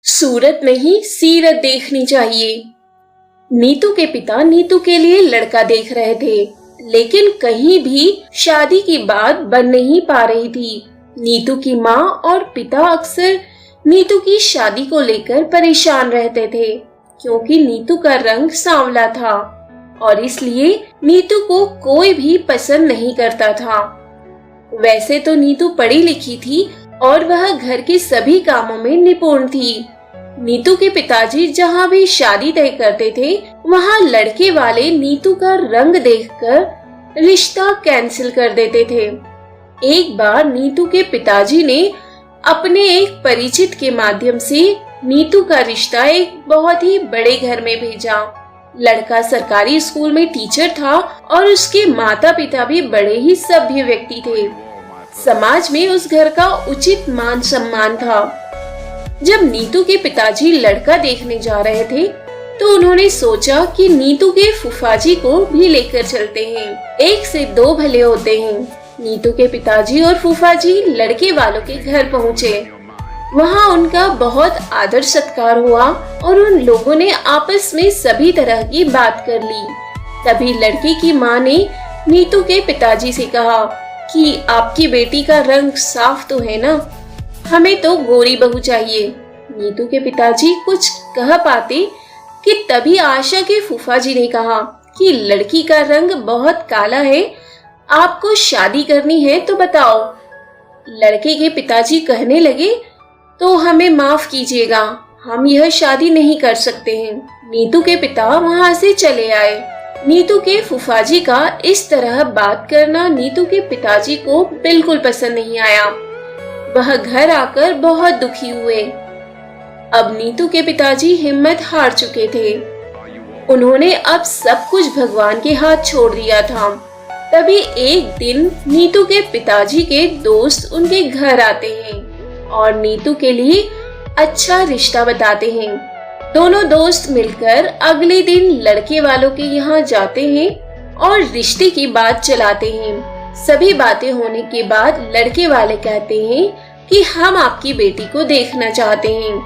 सूरत नहीं सीरत देखनी चाहिए। नीतू के पिता नीतू के लिए लड़का देख रहे थे, लेकिन कहीं भी शादी की बात बन नहीं पा रही थी। नीतू की माँ और पिता अक्सर नीतू की शादी को लेकर परेशान रहते थे, क्योंकि नीतू का रंग सांवला था और इसलिए नीतू को कोई भी पसंद नहीं करता था। वैसे तो नीतू पढ़ी लिखी थी और वह घर के सभी कामों में निपुण थी। नीतू के पिताजी जहाँ भी शादी तय करते थे, वहाँ लड़के वाले नीतू का रंग देखकर रिश्ता कैंसिल कर देते थे। एक बार नीतू के पिताजी ने अपने एक परिचित के माध्यम से नीतू का रिश्ता एक बहुत ही बड़े घर में भेजा। लड़का सरकारी स्कूल में टीचर था और उसके माता पिता भी बड़े ही सभ्य व्यक्ति थे। समाज में उस घर का उचित मान सम्मान था। जब नीतू के पिताजी लड़का देखने जा रहे थे, तो उन्होंने सोचा कि नीतू के फूफाजी को भी लेकर चलते हैं। एक से दो भले होते हैं। नीतू के पिताजी और फूफाजी लड़के वालों के घर पहुँचे। वहाँ उनका बहुत आदर सत्कार हुआ और उन लोगों ने आपस में सभी तरह की बात कर ली। तभी लड़के की माँ ने नीतू के पिताजी से कहा कि आपकी बेटी का रंग साफ तो है ना, हमें तो गोरी बहू चाहिए। नीतू के पिताजी कुछ कह पाते कि तभी आशा के फूफाजी ने कहा कि लड़की का रंग बहुत काला है, आपको शादी करनी है तो बताओ। लड़के के पिताजी कहने लगे, तो हमें माफ कीजिएगा, हम यह शादी नहीं कर सकते हैं। नीतू के पिता वहाँ से चले आए। नीतू के फूफाजी का इस तरह बात करना नीतू के पिताजी को बिल्कुल पसंद नहीं आया। वह घर आकर बहुत दुखी हुए। अब नीतू के पिताजी हिम्मत हार चुके थे। उन्होंने अब सब कुछ भगवान के हाथ छोड़ दिया था। तभी एक दिन नीतू के पिताजी के दोस्त उनके घर आते हैं और नीतू के लिए अच्छा रिश्ता बताते हैं। दोनों दोस्त मिलकर अगले दिन लड़के वालों के यहाँ जाते हैं और रिश्ते की बात चलाते हैं। सभी बातें होने के बाद लड़के वाले कहते हैं कि हम आपकी बेटी को देखना चाहते हैं।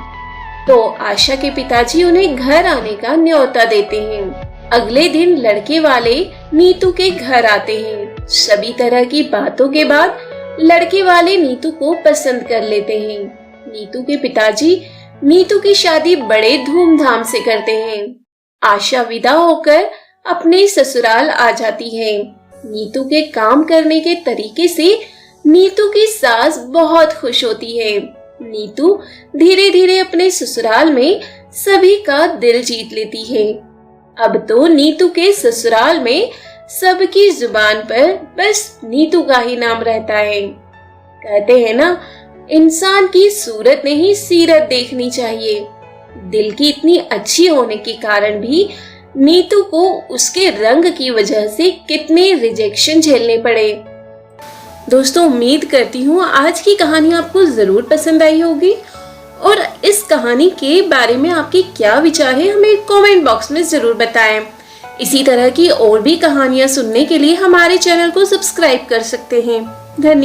तो आशा के पिताजी उन्हें घर आने का न्योता देते हैं। अगले दिन लड़के वाले नीतू के घर आते हैं। सभी तरह की बातों के बाद लड़के वाले नीतू को पसंद कर लेते हैं। नीतू के पिताजी नीतू की शादी बड़े धूमधाम से करते हैं। आशा विदा होकर अपने ससुराल आ जाती है। नीतू के काम करने के तरीके से नीतू की सास बहुत खुश होती है। नीतू धीरे धीरे अपने ससुराल में सभी का दिल जीत लेती है। अब तो नीतू के ससुराल में सबकी जुबान पर बस नीतू का ही नाम रहता है। कहते हैं ना, इंसान की सूरत नहीं सीरत देखनी चाहिए। दिल की इतनी अच्छी होने के कारण भी नीतू को उसके रंग की वजह से कितने रिजेक्शन झेलने पड़े। दोस्तों, उम्मीद करती हूँ आज की कहानी आपको जरूर पसंद आई होगी और इस कहानी के बारे में आपके क्या विचार है हमें कमेंट बॉक्स में जरूर बताएं। इसी तरह की और भी कहानियाँ सुनने के लिए हमारे चैनल को सब्सक्राइब कर सकते हैं। धन्यवाद।